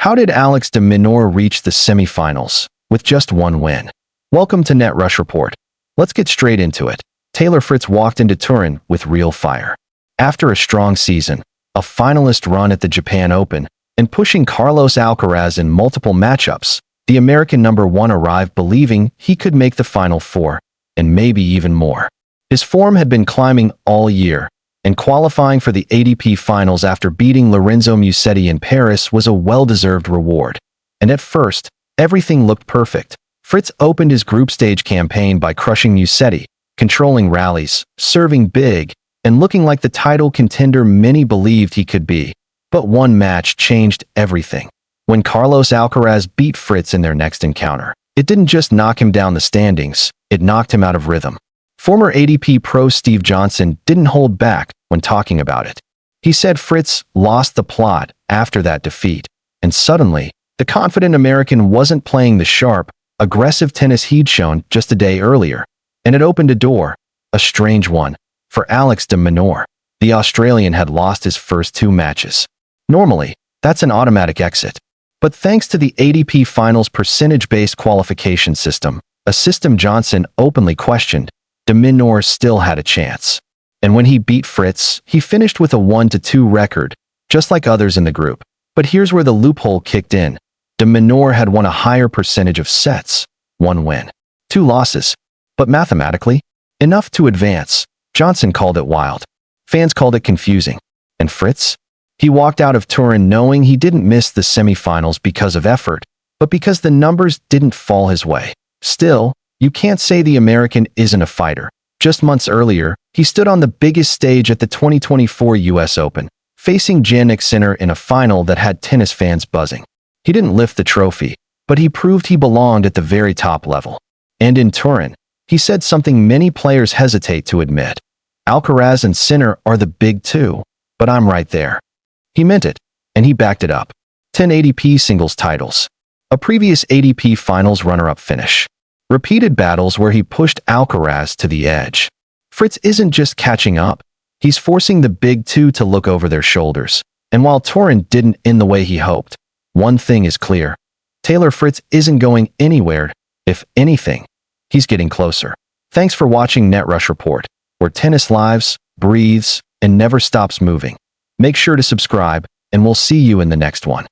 How did Alex de Minaur reach the semifinals with just one win? Welcome to NetRushReport. Let's get straight into it. Taylor Fritz walked into Turin with real fire. After a strong season, a finalist run at the Japan Open, and pushing Carlos Alcaraz in multiple matchups, the American number one arrived believing he could make the Final Four, and maybe even more. His form had been climbing all year, and qualifying for the ATP Finals after beating Lorenzo Musetti in Paris was a well-deserved reward. And at first, everything looked perfect. Fritz opened his group stage campaign by crushing Musetti, controlling rallies, serving big, and looking like the title contender many believed he could be. But one match changed everything. When Carlos Alcaraz beat Fritz in their next encounter, it didn't just knock him down the standings, it knocked him out of rhythm. Former ATP pro Steve Johnson didn't hold back when talking about it. He said Fritz lost the plot after that defeat, and suddenly, the confident American wasn't playing the sharp, aggressive tennis he'd shown just a day earlier, and it opened a door, a strange one, for Alex de Minaur. The Australian had lost his first two matches. Normally, that's an automatic exit. But thanks to the ATP Finals percentage-based qualification system, a system Johnson openly questioned, de Minaur still had a chance. And when he beat Fritz, he finished with a 1-2 record, just like others in the group. But here's where the loophole kicked in. De Minaur had won a higher percentage of sets, 1 win, 2 losses. But mathematically, enough to advance. Johnson called it wild. Fans called it confusing. And Fritz? He walked out of Turin knowing he didn't miss the semifinals because of effort, but because the numbers didn't fall his way. Still, you can't say the American isn't a fighter. Just months earlier, he stood on the biggest stage at the 2024 US Open, facing Jannik Sinner in a final that had tennis fans buzzing. He didn't lift the trophy, but he proved he belonged at the very top level. And in Turin, he said something many players hesitate to admit. Alcaraz and Sinner are the big two, but I'm right there. He meant it, and he backed it up. 10 ATP singles titles. A previous ATP Finals runner-up finish. Repeated battles where he pushed Alcaraz to the edge. Fritz isn't just catching up. He's forcing the big two to look over their shoulders. And while Turin didn't end the way he hoped, one thing is clear. Taylor Fritz isn't going anywhere. If anything, he's getting closer. Thanks for watching NetRushReport, where tennis lives, breathes, and never stops moving. Make sure to subscribe, and we'll see you in the next one.